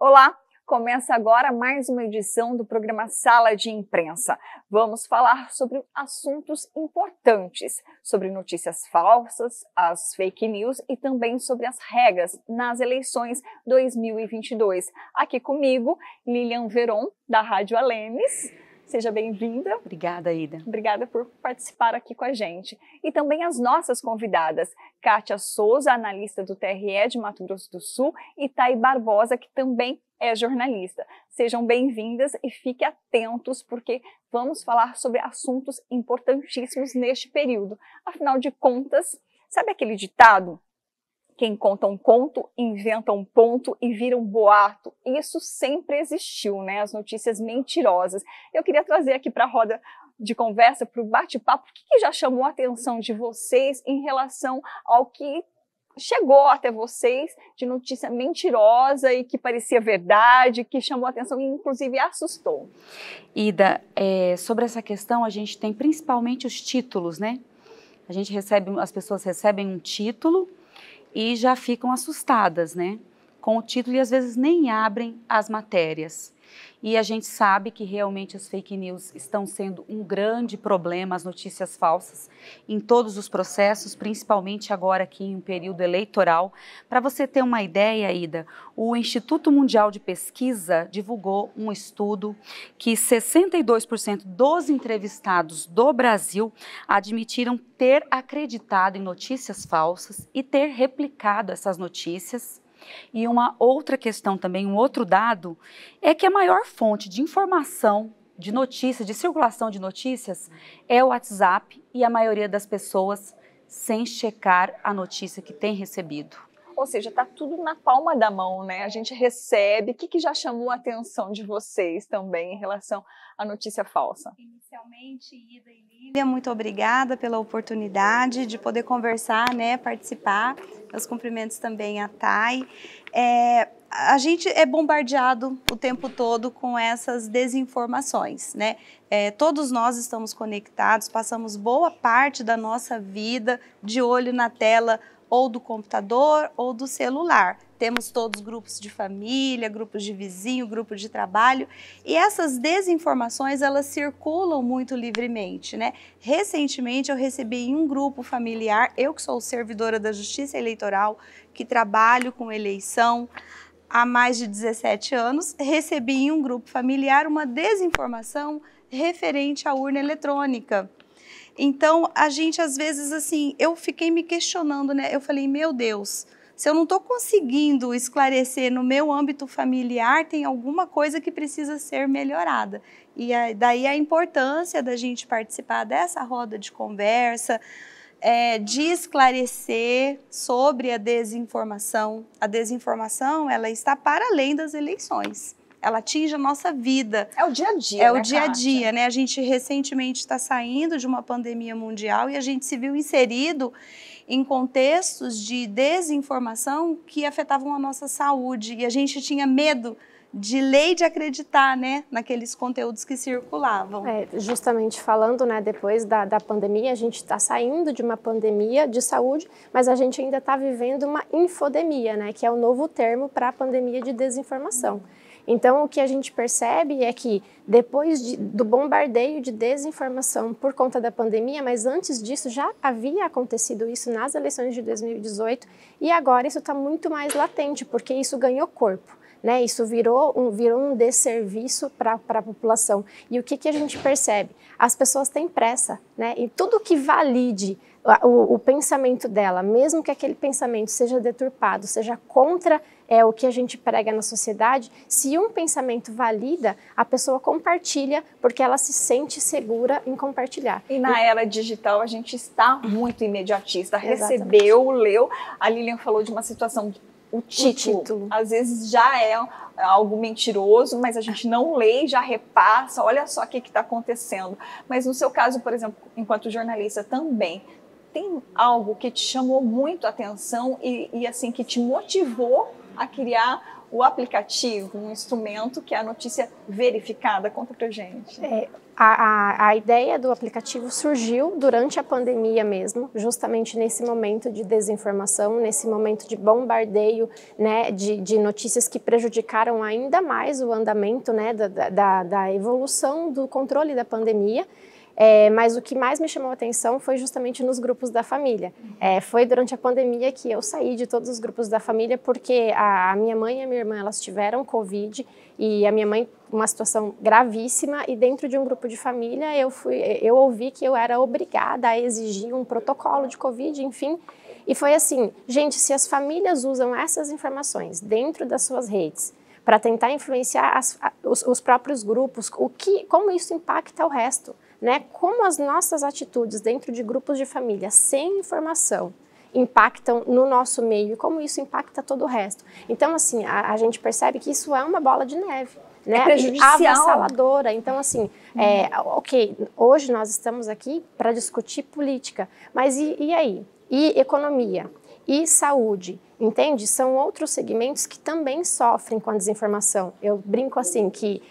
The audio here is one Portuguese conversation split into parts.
Olá! Começa agora mais uma edição do programa Sala de Imprensa. Vamos falar sobre assuntos importantes, sobre notícias falsas, as fake news e também sobre as regras nas eleições 2022. Aqui comigo, Lilian Veron, da Rádio Alemes. Seja bem-vinda. Obrigada, Ida. Obrigada por participar aqui com a gente. E também as nossas convidadas, Kátia Souza, analista do TRE de Mato Grosso do Sul, e Thay Barbosa, que também é jornalista. Sejam bem-vindas e fiquem atentos, porque vamos falar sobre assuntos importantíssimos neste período. Afinal de contas, sabe aquele ditado? Quem conta um conto, inventa um ponto e vira um boato. Isso sempre existiu, né? As notícias mentirosas. Eu queria trazer aqui para a roda de conversa, para o bate-papo, o que já chamou a atenção de vocês em relação ao que chegou até vocês de notícia mentirosa e que parecia verdade, que chamou a atenção e inclusive assustou? Ida, sobre essa questão a gente tem principalmente os títulos, né? As pessoas recebem um título e já ficam assustadas, né, com o título e às vezes nem abrem as matérias. E a gente sabe que realmente as fake news estão sendo um grande problema, as notícias falsas, em todos os processos, principalmente agora aqui em um período eleitoral. Para você ter uma ideia, Ida, o Instituto Mundial de Pesquisa divulgou um estudo que 62% dos entrevistados do Brasil admitiram ter acreditado em notícias falsas e ter replicado essas notícias. E uma outra questão também, um outro dado, é que a maior fonte de informação, de notícias, de circulação de notícias, é o WhatsApp e a maioria das pessoas sem checar a notícia que tem recebido. Ou seja, está tudo na palma da mão, né? A gente recebe. O que já chamou a atenção de vocês também em relação à notícia falsa? Inicialmente, Ida e Lilian, muito obrigada pela oportunidade de poder conversar, né, participar. Meus cumprimentos também à Thay. A gente é bombardeado o tempo todo com essas desinformações, né? Todos nós estamos conectados, passamos boa parte da nossa vida de olho na tela ou do computador ou do celular. Temos todos grupos de família, grupos de vizinho, grupos de trabalho, e essas desinformações, elas circulam muito livremente, né? Recentemente eu recebi em um grupo familiar, eu que sou servidora da Justiça Eleitoral, que trabalho com eleição há mais de 17 anos, recebi em um grupo familiar uma desinformação referente à urna eletrônica. Então, a gente, às vezes, assim, eu fiquei me questionando, né? Eu falei, meu Deus, se eu não estou conseguindo esclarecer no meu âmbito familiar, tem alguma coisa que precisa ser melhorada. E daí a importância da gente participar dessa roda de conversa, de esclarecer sobre a desinformação. A desinformação, ela está para além das eleições. Ela atinge a nossa vida. É o dia a dia, É o dia a dia, né? A gente recentemente está saindo de uma pandemia mundial e a gente se viu inserido em contextos de desinformação que afetavam a nossa saúde. E a gente tinha medo de ler e de acreditar, né, naqueles conteúdos que circulavam. Justamente falando, né, depois da pandemia, a gente está saindo de uma pandemia de saúde, mas a gente ainda está vivendo uma infodemia, né, que é o novo termo para a pandemia de desinformação. Então, o que a gente percebe é que depois do bombardeio de desinformação por conta da pandemia, mas antes disso já havia acontecido isso nas eleições de 2018 e agora isso está muito mais latente, porque isso ganhou corpo, né? Isso virou um desserviço para a população. E o que a gente percebe? As pessoas têm pressa, né? E tudo que valide o pensamento dela, mesmo que aquele pensamento seja deturpado, seja contra o que a gente prega na sociedade, se um pensamento valida, a pessoa compartilha porque ela se sente segura em compartilhar. E na era digital a gente está muito imediatista, recebeu, leu. A Lilian falou de uma situação, o título. Às vezes já é algo mentiroso, mas a gente não lê e já repassa, olha só o que está acontecendo. Mas no seu caso, por exemplo, enquanto jornalista também, tem algo que te chamou muito a atenção e assim, que te motivou a criar o aplicativo, um instrumento que é a notícia verificada? Conta pra gente. A ideia do aplicativo surgiu durante a pandemia mesmo, justamente nesse momento de desinformação, nesse momento de bombardeio, né, de notícias que prejudicaram ainda mais o andamento, né, da evolução do controle da pandemia. Mas o que mais me chamou a atenção foi justamente nos grupos da família. Foi durante a pandemia que eu saí de todos os grupos da família, porque a minha mãe e a minha irmã, elas tiveram Covid, e a minha mãe, uma situação gravíssima, e dentro de um grupo de família eu ouvi que eu era obrigada a exigir um protocolo de Covid, enfim. E foi assim, gente, se as famílias usam essas informações dentro das suas redes para tentar influenciar os próprios grupos, como isso impacta o resto? Né? Como as nossas atitudes dentro de grupos de família sem informação impactam no nosso meio e como isso impacta todo o resto. Então, assim, a gente percebe que isso é uma bola de neve, né? É prejudicial. Avassaladora. Então, assim, ok, hoje nós estamos aqui para discutir política, mas e aí? E economia? E saúde? Entende? São outros segmentos que também sofrem com a desinformação. Eu brinco assim que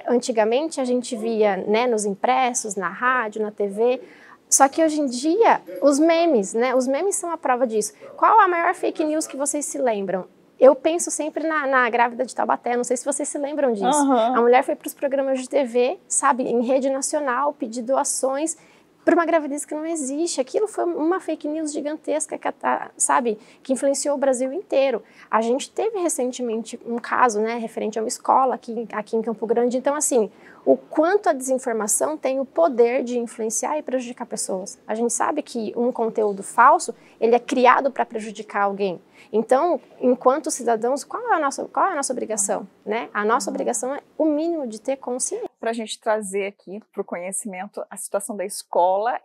antigamente a gente via, né, nos impressos, na rádio, na TV, só que hoje em dia os memes, né? Os memes são a prova disso. Qual a maior fake news que vocês se lembram? Eu penso sempre na grávida de Taubaté, não sei se vocês se lembram disso. A mulher foi para os programas de TV, sabe, em rede nacional, pedir doações para uma gravidez que não existe. Aquilo foi uma fake news gigantesca, sabe, que influenciou o Brasil inteiro. A gente teve recentemente um caso, né, referente a uma escola aqui em Campo Grande. Então, assim, o quanto a desinformação tem o poder de influenciar e prejudicar pessoas. A gente sabe que um conteúdo falso, ele é criado para prejudicar alguém. Então, enquanto cidadãos, qual é a nossa obrigação? Né? A nossa obrigação é o mínimo de ter consciência. Para a gente trazer aqui para o conhecimento, a situação da escola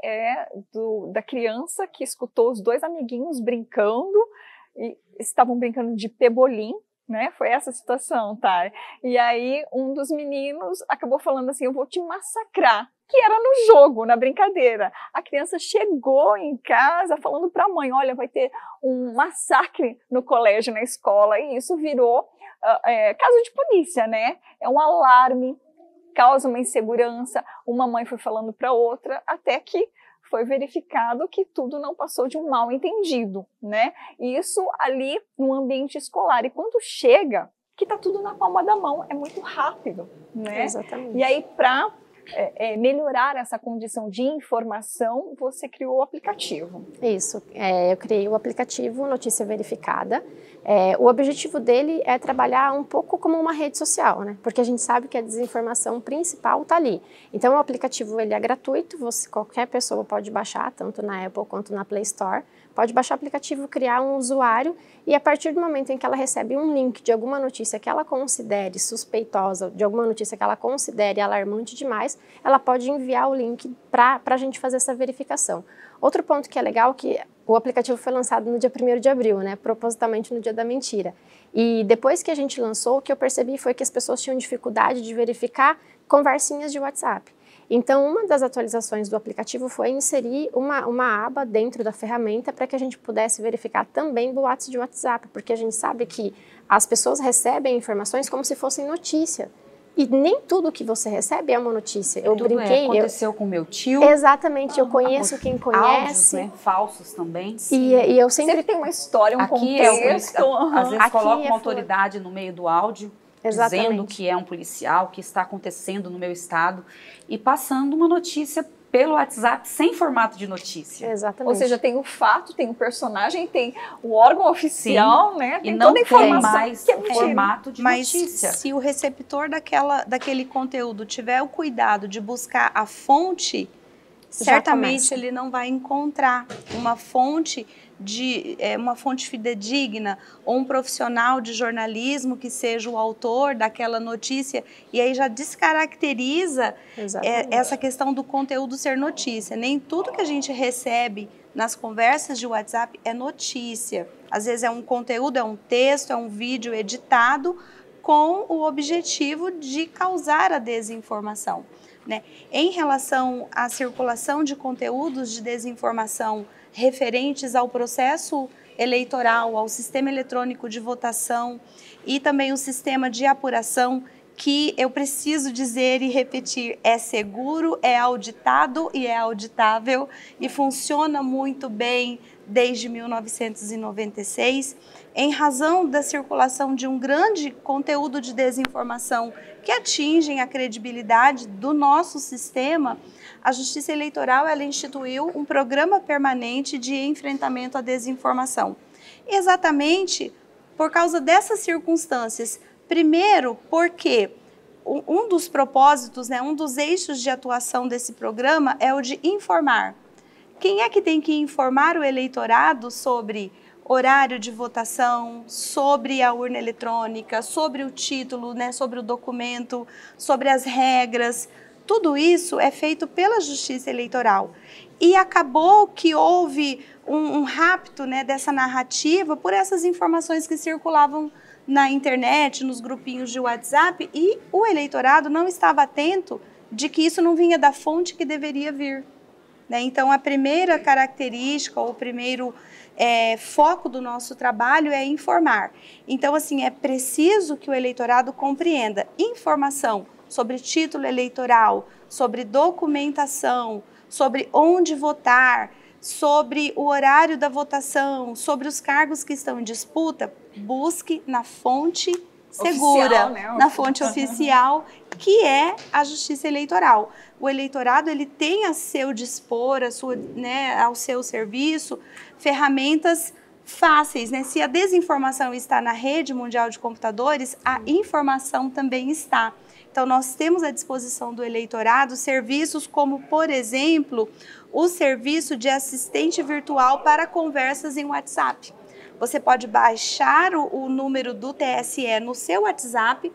da criança que escutou os dois amiguinhos brincando, e estavam brincando de pebolim, né? Foi essa a situação, tá? E aí um dos meninos acabou falando assim, eu vou te massacrar, que era no jogo, na brincadeira. A criança chegou em casa falando para a mãe, olha, vai ter um massacre no colégio, na escola, e isso virou caso de polícia, né? É um alarme, causa uma insegurança, uma mãe foi falando para outra, até que foi verificado que tudo não passou de um mal entendido, né? E isso ali no ambiente escolar. E quando chega, que tá tudo na palma da mão, é muito rápido, né? Exatamente. E aí, para melhorar essa condição de informação, você criou o aplicativo. Isso, eu criei o aplicativo Notícia Verificada. O objetivo dele é trabalhar um pouco como uma rede social, né? Porque a gente sabe que a desinformação principal está ali. Então o aplicativo ele é gratuito, qualquer pessoa pode baixar, tanto na Apple quanto na Play Store. Pode baixar o aplicativo, criar um usuário e a partir do momento em que ela recebe um link de alguma notícia que ela considere suspeitosa, de alguma notícia que ela considere alarmante demais, ela pode enviar o link para a gente fazer essa verificação. Outro ponto que é legal é que o aplicativo foi lançado no dia 1º de abril, né, propositalmente no dia da mentira. E depois que a gente lançou, o que eu percebi foi que as pessoas tinham dificuldade de verificar conversinhas de WhatsApp. Então, uma das atualizações do aplicativo foi inserir uma aba dentro da ferramenta para que a gente pudesse verificar também boatos de WhatsApp, porque a gente sabe que as pessoas recebem informações como se fossem notícia. E nem tudo que você recebe é uma notícia. Eu brinquei. Aconteceu com meu tio. Exatamente, eu conheço quem conhece. Áudios, né? Falsos também. E eu sempre tem uma história, um contexto. Às vezes coloca uma autoridade no meio do áudio. Exatamente. Dizendo que é um policial, que está acontecendo no meu estado e passando uma notícia pelo WhatsApp sem formato de notícia. Exatamente. Ou seja, tem o fato, tem o personagem, tem o órgão oficial, né? Tem e não toda a informação tem mais que é o formato de notícia. Mas se o receptor daquele conteúdo tiver o cuidado de buscar a fonte, certamente ele não vai encontrar uma fonte fidedigna ou um profissional de jornalismo que seja o autor daquela notícia, e aí já descaracteriza essa questão do conteúdo ser notícia. Nem tudo que a gente recebe nas conversas de WhatsApp é notícia. Às vezes é um conteúdo, é um texto, é um vídeo editado com o objetivo de causar a desinformação, né? Em relação à circulação de conteúdos de desinformação referentes ao processo eleitoral, ao sistema eletrônico de votação e também o sistema de apuração, que eu preciso dizer e repetir, é seguro, é auditado e é auditável e funciona muito bem desde 1996, em razão da circulação de um grande conteúdo de desinformação que atingem a credibilidade do nosso sistema. A Justiça Eleitoral ela instituiu um programa permanente de enfrentamento à desinformação. Exatamente por causa dessas circunstâncias. Primeiro, porque um dos propósitos, né, um dos eixos de atuação desse programa é o de informar. Quem é que tem que informar o eleitorado sobre horário de votação, sobre a urna eletrônica, sobre o título, né, sobre o documento, sobre as regras? Tudo isso é feito pela Justiça Eleitoral. E acabou que houve um rapto, né, dessa narrativa por essas informações que circulavam na internet, nos grupinhos de WhatsApp, e o eleitorado não estava atento de que isso não vinha da fonte que deveria vir. Então, a primeira característica, ou o primeiro foco do nosso trabalho é informar. Então, assim, é preciso que o eleitorado compreenda informação sobre título eleitoral, sobre documentação, sobre onde votar, sobre o horário da votação, sobre os cargos que estão em disputa. Busque na fonte segura, oficial, né? Na fonte oficial, que é a Justiça Eleitoral. O eleitorado ele tem a seu dispor, ao seu serviço, ferramentas fáceis, né? Se a desinformação está na rede mundial de computadores, a informação também está. Então, nós temos à disposição do eleitorado serviços como, por exemplo, o serviço de assistente virtual para conversas em WhatsApp. Você pode baixar o número do TSE no seu WhatsApp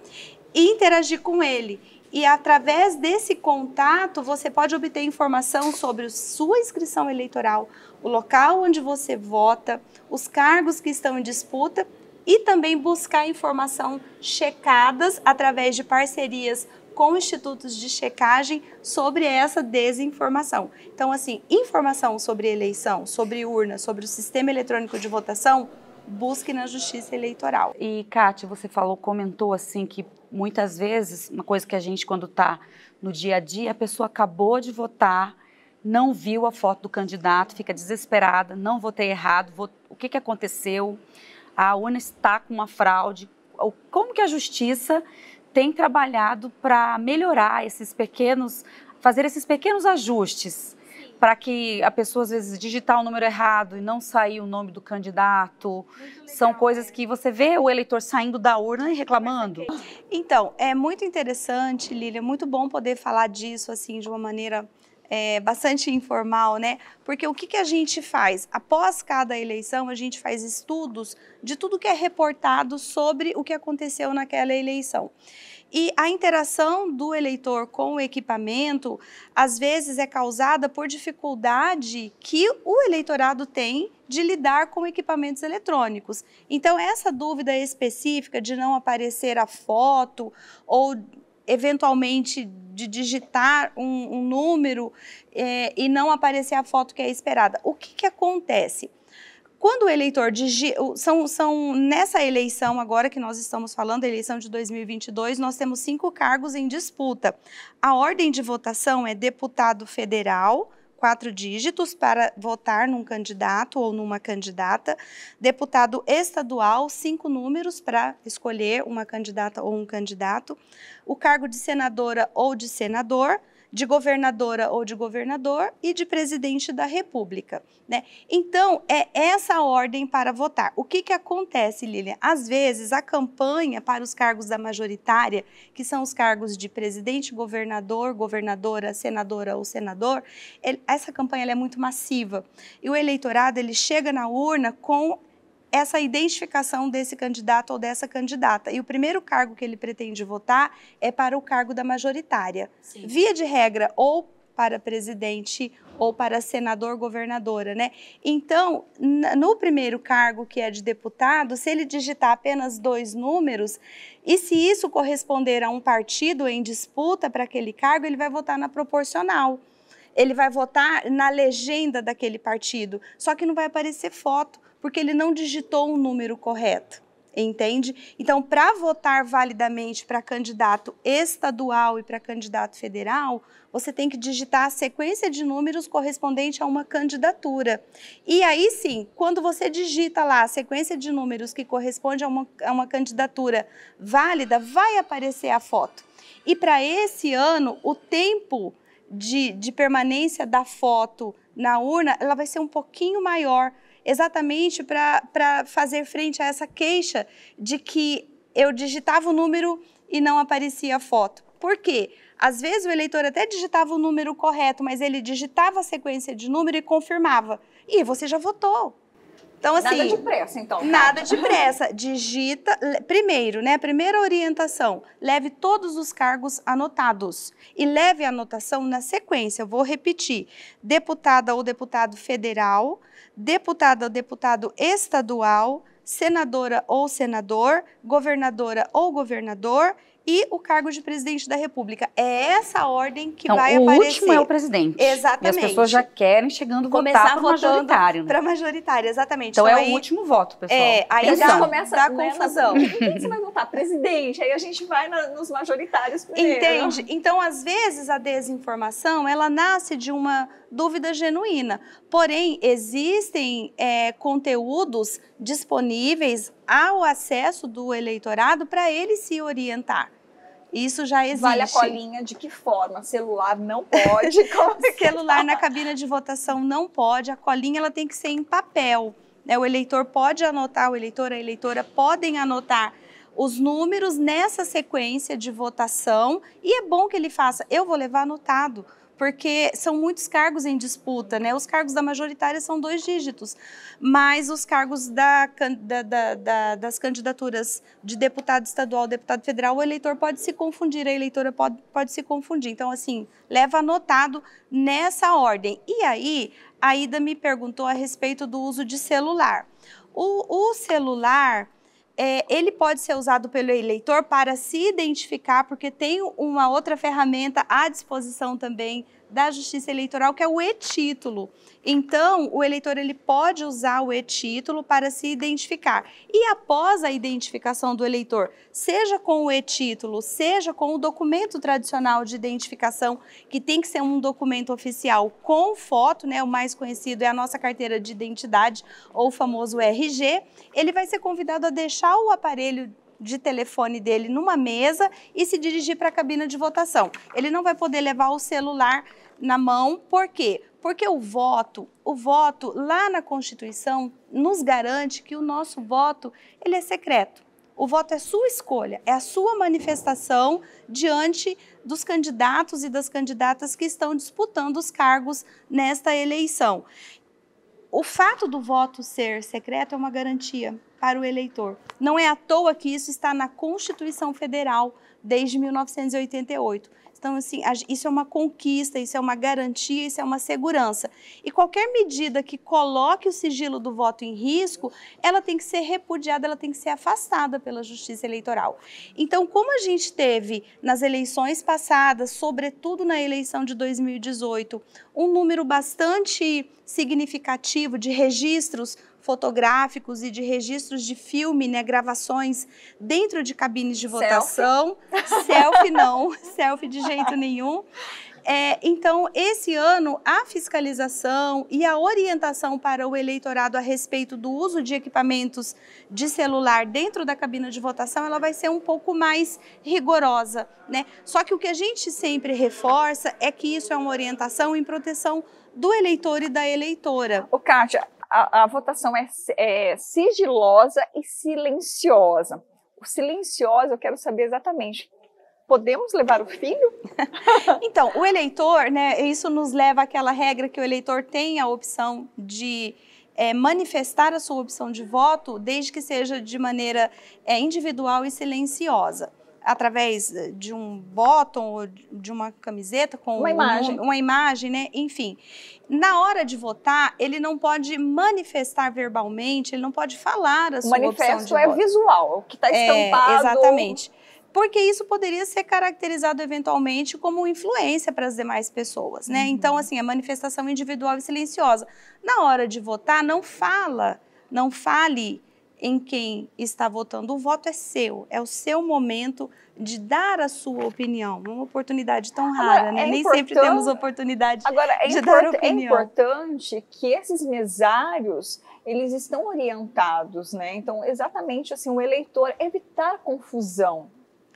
e interagir com ele. E através desse contato, você pode obter informação sobre sua inscrição eleitoral, o local onde você vota, os cargos que estão em disputa e também buscar informação checadas através de parcerias com institutos de checagem sobre essa desinformação. Então, assim, informação sobre eleição, sobre urna, sobre o sistema eletrônico de votação, busque na Justiça Eleitoral. E, Kátia, você comentou assim que muitas vezes, uma coisa que a gente quando está no dia a dia, a pessoa acabou de votar, não viu a foto do candidato, fica desesperada, não votei errado, o que aconteceu? A urna está com uma fraude. Como que a Justiça tem trabalhado para melhorar fazer esses pequenos ajustes, para que a pessoa, às vezes, digitar o número errado e não sair o nome do candidato? São coisas que você vê o eleitor saindo da urna e reclamando. Então, é muito interessante, Lília, muito bom poder falar disso assim de uma maneira bastante informal, né? Porque o que a gente faz? Após cada eleição, a gente faz estudos de tudo que é reportado sobre o que aconteceu naquela eleição. E a interação do eleitor com o equipamento, às vezes, é causada por dificuldade que o eleitorado tem de lidar com equipamentos eletrônicos. Então, essa dúvida específica de não aparecer a foto ou, eventualmente, de digitar um número e não aparecer a foto que é esperada. O que acontece? Quando o eleitor digita, nessa eleição agora que nós estamos falando, a eleição de 2022, nós temos 5 cargos em disputa. A ordem de votação é deputado federal, 4 dígitos para votar num candidato ou numa candidata, deputado estadual, 5 números para escolher uma candidata ou um candidato, o cargo de senadora ou de senador, de governadora ou de governador e de presidente da República, né? Então, é essa ordem para votar. O que acontece, Lilian? Às vezes, a campanha para os cargos da majoritária, que são os cargos de presidente, governador, governadora, senadora ou senador, essa campanha ela é muito massiva. E o eleitorado ele chega na urna com essa identificação desse candidato ou dessa candidata. E o primeiro cargo que ele pretende votar é para o cargo da majoritária. Sim. Via de regra, ou para presidente ou para senador, governadora, né? Então, no primeiro cargo, que é de deputado, se ele digitar apenas 2 números, e se isso corresponder a um partido em disputa para aquele cargo, ele vai votar na proporcional. ele vai votar na legenda daquele partido, só que não vai aparecer foto, porque ele não digitou um número correto. Entende? Então, para votar validamente para candidato estadual e para candidato federal, você tem que digitar a sequência de números correspondente a uma candidatura. E aí sim, quando você digita lá a sequência de números que corresponde a uma candidatura válida, vai aparecer a foto. E para esse ano, o tempo de permanência da foto na urna, ela vai ser um pouquinho maior, exatamente para fazer frente a essa queixa de que eu digitava o número e não aparecia a foto. Por quê? Às vezes o eleitor até digitava o número correto, mas ele digitava a sequência de número e confirmava. E você já votou. Então, assim, nada de pressa, então. Nada de pressa. Digita, primeiro, né? Primeira orientação, leve todos os cargos anotados e leve a anotação na sequência. Eu vou repetir: deputada ou deputado federal, deputada ou deputado estadual, senadora ou senador, governadora ou governador e o cargo de presidente da República. É essa ordem que vai aparecer. O último é o presidente. Exatamente. E as pessoas já querem chegando votar para o majoritário. Para majoritário, exatamente. Então é o último voto, pessoal. Aí já começa a dar confusão. Quem você vai votar? Presidente. Aí a gente vai nos majoritários primeiro. Entende? Então, às vezes, a desinformação, ela nasce de uma dúvida genuína. Porém, existem conteúdos disponíveis ao acesso do eleitorado para ele se orientar. Isso já existe. Vale a colinha de que forma? Celular não pode? Celular na cabina de votação não pode. A colinha ela tem que ser em papel. O eleitor pode anotar, o eleitor, a eleitora podem anotar os números nessa sequência de votação e é bom que ele faça. Eu vou levar anotado, porque são muitos cargos em disputa, né? Os cargos da majoritária são 2 dígitos, mas os cargos das candidaturas de deputado estadual, deputado federal, o eleitor pode se confundir, a eleitora pode se confundir. Então, assim, leva anotado nessa ordem. E aí, a Ida me perguntou a respeito do uso de celular. O celular, ele pode ser usado pelo eleitor para se identificar, porque tem uma outra ferramenta à disposição também da Justiça Eleitoral, que é o e-título. Então, o eleitor ele pode usar o e-título para se identificar. E após a identificação do eleitor, seja com o e-título, seja com o documento tradicional de identificação, que tem que ser um documento oficial com foto, né? O mais conhecido é a nossa carteira de identidade, ou o famoso RG, ele vai ser convidado a deixar o aparelho de telefone dele numa mesa e se dirigir para a cabina de votação. Ele não vai poder levar o celular na mão, por quê? Porque o voto lá na Constituição nos garante que o nosso voto, ele é secreto. O voto é sua escolha, é a sua manifestação diante dos candidatos e das candidatas que estão disputando os cargos nesta eleição. O fato do voto ser secreto é uma garantia para o eleitor. Não é à toa que isso está na Constituição Federal desde 1988. Então, assim, isso é uma conquista, isso é uma garantia, isso é uma segurança. E qualquer medida que coloque o sigilo do voto em risco, ela tem que ser repudiada, ela tem que ser afastada pela Justiça Eleitoral. Então, como a gente teve nas eleições passadas, sobretudo na eleição de 2018, um número bastante significativo de registros fotográficos e de registros de filme, né, gravações dentro de cabines de votação. Selfie não, selfie de jeito nenhum. Então, esse ano, a fiscalização e a orientação para o eleitorado a respeito do uso de equipamentos de celular dentro da cabina de votação, ela vai ser um pouco mais rigorosa, né? Só que o que a gente sempre reforça é que isso é uma orientação em proteção do eleitor e da eleitora. Ô, Kátia, a votação é sigilosa e silenciosa. O silenciosa, eu quero saber exatamente. Podemos levar o filho? Então, o eleitor, né, isso nos leva àquela regra que o eleitor tem a opção de manifestar a sua opção de voto, desde que seja de maneira individual e silenciosa, através de um bottom ou de uma camiseta com uma imagem, né? Enfim. Na hora de votar, ele não pode manifestar verbalmente, ele não pode falar a sua opção de voto. O manifesto é visual, o que está estampado. Exatamente. porque isso poderia ser caracterizado eventualmente como influência para as demais pessoas, né? Então, assim, a manifestação individual e silenciosa. Na hora de votar, não fale em quem está votando. O voto é seu, é o seu momento de dar a sua opinião. Uma oportunidade tão rara, né? Nem sempre temos oportunidade de dar opinião. É importante que esses mesários, eles estão orientados, né? Então, exatamente assim, o eleitor evitar confusão,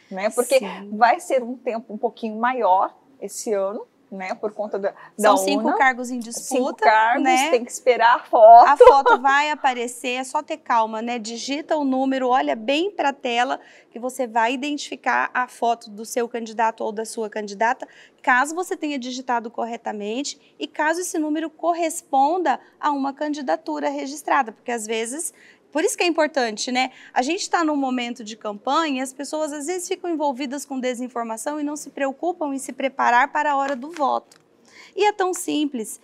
né? Porque vai ser um tempo um pouquinho maior esse ano, né, por conta da São urna. 5 cargos em disputa, 5 cargos, né? Tem que esperar a foto. A foto vai aparecer, é só ter calma, né? Digita o número, olha bem para a tela, que você vai identificar a foto do seu candidato ou da sua candidata, caso você tenha digitado corretamente e caso esse número corresponda a uma candidatura registrada, porque às vezes... Por isso que é importante, né? A gente está num momento de campanha e as pessoas às vezes ficam envolvidas com desinformação e não se preocupam em se preparar para a hora do voto. E é tão simples,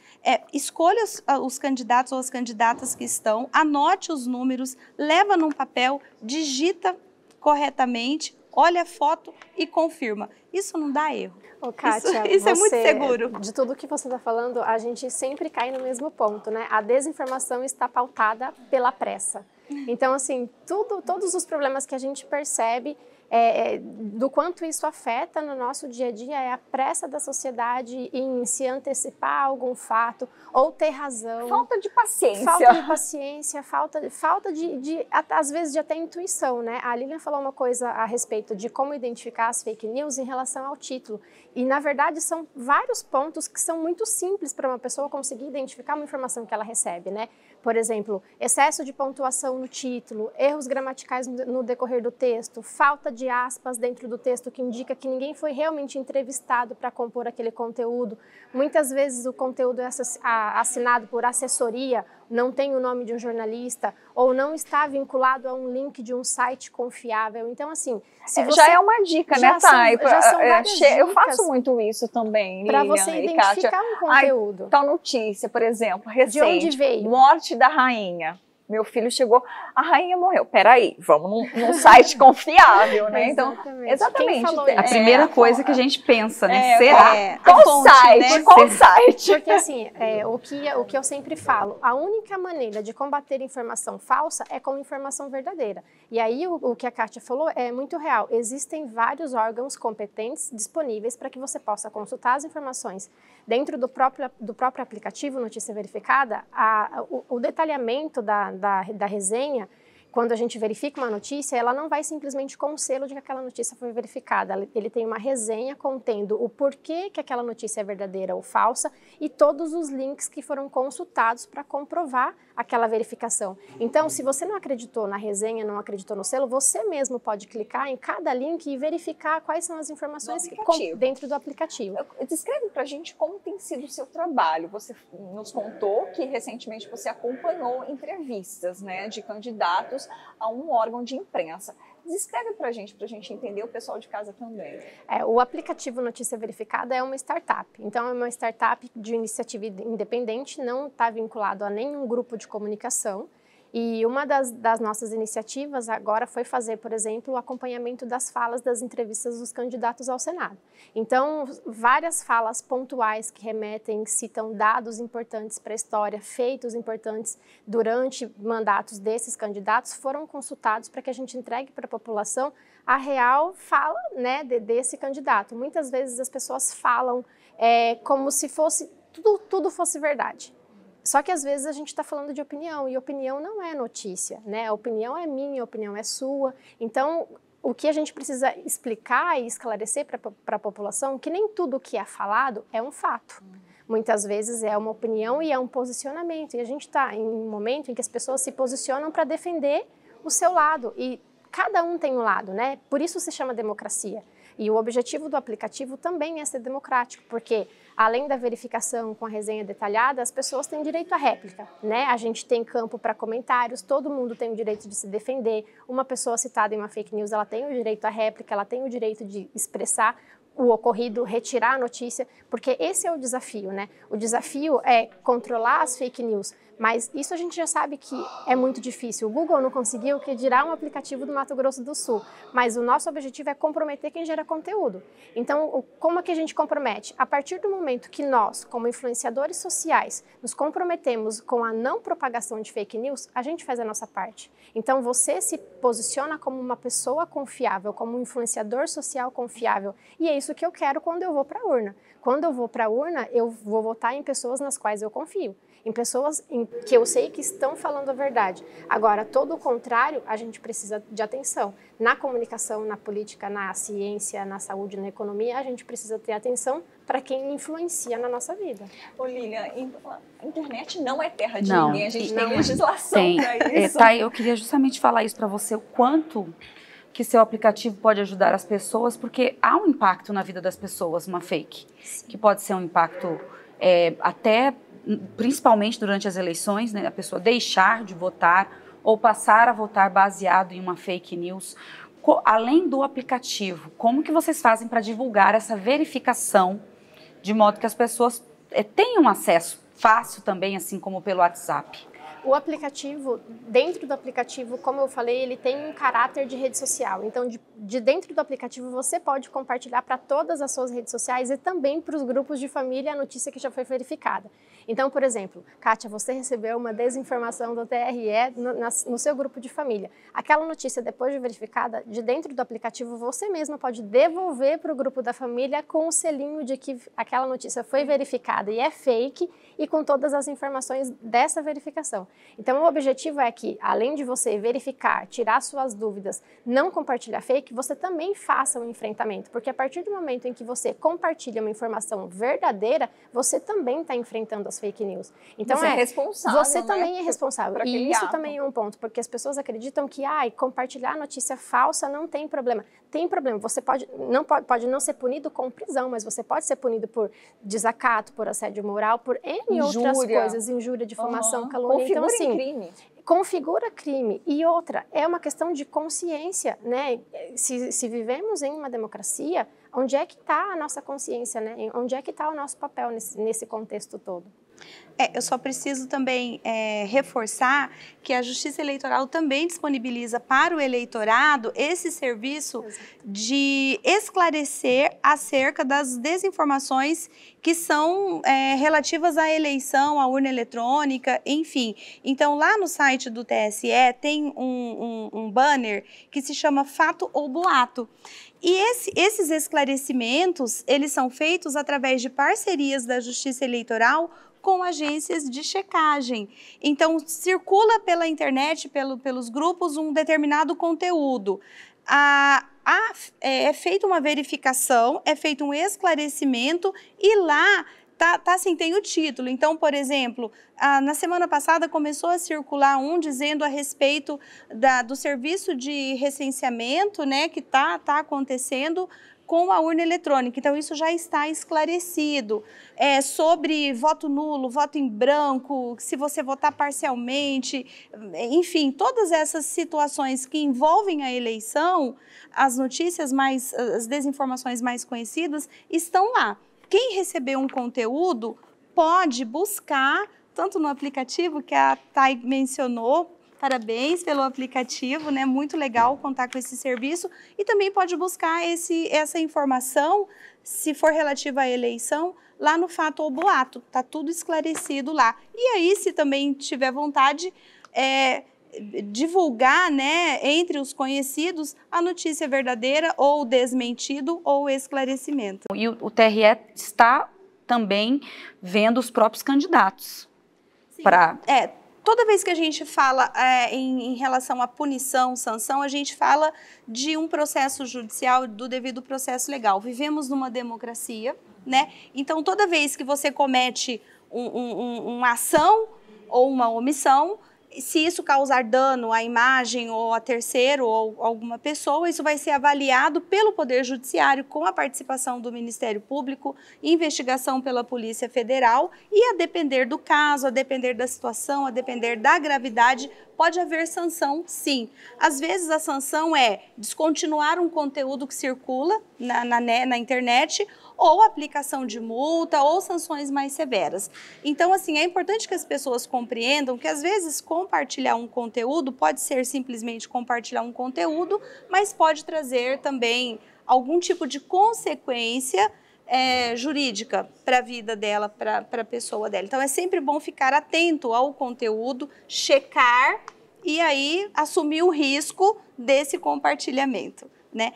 escolha os candidatos ou as candidatas que estão, anote os números, leva num papel, digita corretamente, olha a foto e confirma. Isso não dá erro. Ô, Kátia, isso é muito seguro. De tudo que você está falando, a gente sempre cai no mesmo ponto, né? A desinformação está pautada pela pressa. Então, assim, todos os problemas que a gente percebe do quanto isso afeta no nosso dia a dia é a pressa da sociedade em se antecipar a algum fato ou ter razão. Falta de paciência. Falta de paciência, falta às vezes, de até intuição, né? A Lilian falou uma coisa a respeito de como identificar as fake news em relação ao título. E, na verdade, são vários pontos que são muito simples para uma pessoa conseguir identificar uma informação que ela recebe, né? Por exemplo, excesso de pontuação no título, erros gramaticais no decorrer do texto, falta de aspas dentro do texto que indica que ninguém foi realmente entrevistado para compor aquele conteúdo. Muitas vezes o conteúdo é assinado por assessoria, não tem o nome de um jornalista ou não está vinculado a um link de um site confiável. Então, assim, se você... Já é uma dica, né, Thay? Já são várias dicas. Eu faço muito isso também, para você identificar um conteúdo. Tal notícia, por exemplo, recente. De onde veio? Morte da rainha. Meu filho chegou, a rainha morreu. Peraí, vamos num site confiável, né? Então, exatamente. A primeira coisa que a gente pensa, né? Será? Qual site? Né? Qual site? Porque assim, o que eu sempre falo, a única maneira de combater informação falsa é com informação verdadeira. E aí o que a Kátia falou é muito real. Existem vários órgãos competentes disponíveis para que você possa consultar as informações. Dentro do próprio aplicativo Notícia Verificada, o detalhamento da resenha, quando a gente verifica uma notícia, ela não vai simplesmente com o selo de que aquela notícia foi verificada. Ele tem uma resenha contendo o porquê que aquela notícia é verdadeira ou falsa e todos os links que foram consultados para comprovar aquela verificação. Então, se você não acreditou na resenha, não acreditou no selo, você mesmo pode clicar em cada link e verificar quais são as informações dentro do aplicativo. Descreve pra gente como tem sido o seu trabalho. Você nos contou que recentemente você acompanhou entrevistas, né, de candidatos a um órgão de imprensa. Descreve pra gente entender, o pessoal de casa também. O aplicativo Notícia Verificada é uma startup. Então, é uma startup de iniciativa independente, não está vinculado a nenhum grupo de comunicação. E uma das nossas iniciativas agora foi fazer, por exemplo, o acompanhamento das falas das entrevistas dos candidatos ao Senado. Então, várias falas pontuais que remetem, citam dados importantes para a história, feitos importantes durante mandatos desses candidatos, foram consultados para que a gente entregue para a população a real fala, né, desse candidato. Muitas vezes as pessoas falam como se tudo fosse verdade. Só que às vezes a gente está falando de opinião, e opinião não é notícia, né? A opinião é minha, a opinião é sua. Então, o que a gente precisa explicar e esclarecer para a população é que nem tudo que é falado é um fato. Muitas vezes é uma opinião e é um posicionamento. E a gente está em um momento em que as pessoas se posicionam para defender o seu lado. E cada um tem um lado, né? Por isso se chama democracia. E o objetivo do aplicativo também é ser democrático, porque além da verificação com a resenha detalhada, as pessoas têm direito à réplica, né? A gente tem campo para comentários, todo mundo tem o direito de se defender. Uma pessoa citada em uma fake news, ela tem o direito à réplica, ela tem o direito de expressar o ocorrido, retirar a notícia, porque esse é o desafio, né? O desafio é controlar as fake news, Mas isso a gente já sabe que é muito difícil. O Google não conseguiu, que dirá um aplicativo do Mato Grosso do Sul. Mas o nosso objetivo é comprometer quem gera conteúdo. Então, como é que a gente compromete? A partir do momento que nós, como influenciadores sociais, nos comprometemos com a não propagação de fake news, a gente faz a nossa parte. Então, você se posiciona como uma pessoa confiável, como um influenciador social confiável. E é isso que eu quero quando eu vou para a urna. Quando eu vou para a urna, eu vou votar em pessoas nas quais eu confio. Em pessoas que eu sei que estão falando a verdade. Agora, todo o contrário, a gente precisa de atenção. Na comunicação, na política, na ciência, na saúde, na economia, a gente precisa ter atenção para quem influencia na nossa vida. Ô Lilian, a internet não é terra de Não. ninguém, a gente tem legislação para isso. Tá, eu queria justamente falar isso para você, o quanto que seu aplicativo pode ajudar as pessoas, porque há um impacto na vida das pessoas, uma fake, que pode ser um impacto até, principalmente durante as eleições, né, a pessoa deixar de votar ou passar a votar baseado em uma fake news. Além do aplicativo, como que vocês fazem para divulgar essa verificação de modo que as pessoas tenham acesso fácil também, assim como pelo WhatsApp? O aplicativo, dentro do aplicativo, como eu falei, ele tem um caráter de rede social. Então, de dentro do aplicativo, você pode compartilhar para todas as suas redes sociais e também para os grupos de família a notícia que já foi verificada. Então, por exemplo, Kátia, você recebeu uma desinformação do TRE no seu grupo de família. Aquela notícia, depois de verificada, de dentro do aplicativo, você mesma pode devolver para o grupo da família com o selinho de que aquela notícia foi verificada e é fake e com todas as informações dessa verificação. Então, o objetivo é que, além de você verificar, tirar suas dúvidas, não compartilhar fake, você também faça um enfrentamento, porque a partir do momento em que você compartilha uma informação verdadeira, você também está enfrentando as fake news. Então, você é responsável, você também é responsável. E isso também é um ponto, porque as pessoas acreditam que compartilhar notícia falsa não tem problema. Tem problema. Você pode não ser punido com prisão, mas você pode ser punido por desacato, por assédio moral, por N outras coisas, injúria, difamação, calúnia. Então, assim, crime. Configura crime. E outra, é uma questão de consciência, né? Se vivemos em uma democracia, onde é que está a nossa consciência, né? Onde é que está o nosso papel nesse contexto todo? Eu só preciso também reforçar que a Justiça Eleitoral também disponibiliza para o eleitorado esse serviço de esclarecer acerca das desinformações que são relativas à eleição, à urna eletrônica, enfim. Então, lá no site do TSE tem um banner que se chama Fato ou Boato. E esses esclarecimentos, eles são feitos através de parcerias da Justiça Eleitoral com agências de checagem. Então, circula pela internet, pelos grupos, um determinado conteúdo. É feita uma verificação, é feito um esclarecimento e lá assim, tem o título. Então, por exemplo, na semana passada começou a circular dizendo a respeito do serviço de recenseamento, né, que está acontecendo com a urna eletrônica. Então, isso já está esclarecido. Sobre voto nulo, voto em branco, se você votar parcialmente, enfim, todas essas situações que envolvem a eleição, as notícias as desinformações mais conhecidas estão lá. Quem recebeu um conteúdo pode buscar, tanto no aplicativo que a Thay mencionou, parabéns pelo aplicativo, né? Muito legal contar com esse serviço. E também pode buscar essa informação, se for relativa à eleição, lá no Fato ou Boato. Está tudo esclarecido lá. E aí, se também tiver vontade, divulgar, né, entre os conhecidos a notícia verdadeira ou desmentido ou esclarecimento. E o TRE está também vendo os próprios candidatos para... Toda vez que a gente fala em relação à punição, sanção, a gente fala de um processo judicial, do devido processo legal. Vivemos numa democracia, né? Então, toda vez que você comete uma ação ou uma omissão, se isso causar dano à imagem ou a terceiro ou alguma pessoa, isso vai ser avaliado pelo Poder Judiciário com a participação do Ministério Público, investigação pela Polícia Federal e, a depender do caso, a depender da situação, a depender da gravidade, pode haver sanção, sim. Às vezes a sanção é descontinuar um conteúdo que circula na internet, ou aplicação de multa, ou sanções mais severas. Então, assim, é importante que as pessoas compreendam que, às vezes, compartilhar um conteúdo pode ser simplesmente compartilhar um conteúdo, mas pode trazer também algum tipo de consequência jurídica para a vida dela, para a pessoa dela. Então, é sempre bom ficar atento ao conteúdo, checar e aí assumir o risco desse compartilhamento, né?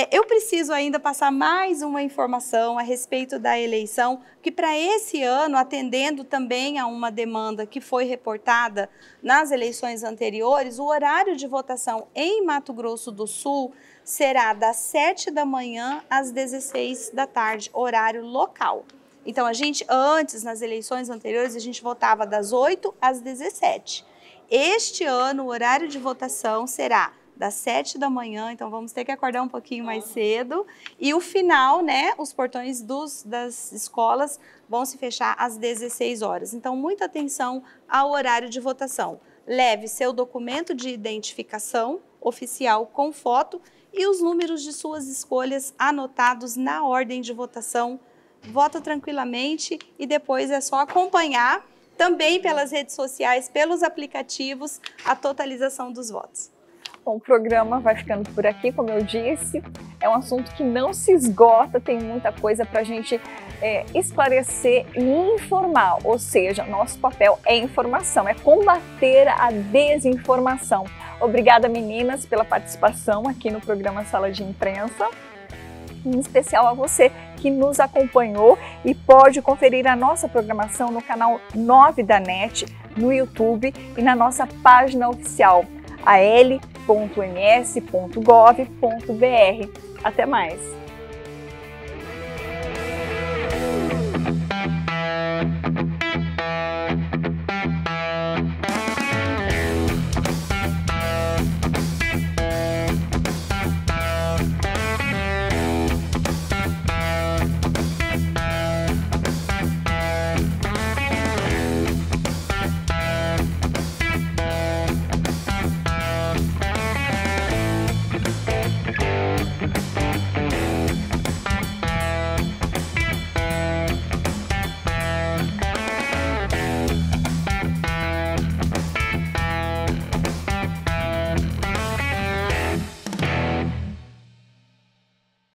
Eu preciso ainda passar mais uma informação a respeito da eleição, que para esse ano, atendendo também a uma demanda que foi reportada nas eleições anteriores, o horário de votação em Mato Grosso do Sul será das 7 da manhã às 16 da tarde, horário local. Então, antes, nas eleições anteriores, a gente votava das 8 às 17. Este ano, o horário de votação será das 7 da manhã, então vamos ter que acordar um pouquinho mais cedo. E o final, né, os portões das escolas vão se fechar às 16 horas. Então, muita atenção ao horário de votação. Leve seu documento de identificação oficial com foto e os números de suas escolhas anotados na ordem de votação. Vota tranquilamente e depois é só acompanhar também pelas redes sociais, pelos aplicativos, a totalização dos votos. Bom, o programa vai ficando por aqui, como eu disse, é um assunto que não se esgota, tem muita coisa para a gente esclarecer e informar, ou seja, nosso papel é informação, é combater a desinformação. Obrigada, meninas, pela participação aqui no programa Sala de Imprensa, em especial a você que nos acompanhou e pode conferir a nossa programação no canal 9 da NET, no YouTube e na nossa página oficial, al.ms.gov.br. Até mais!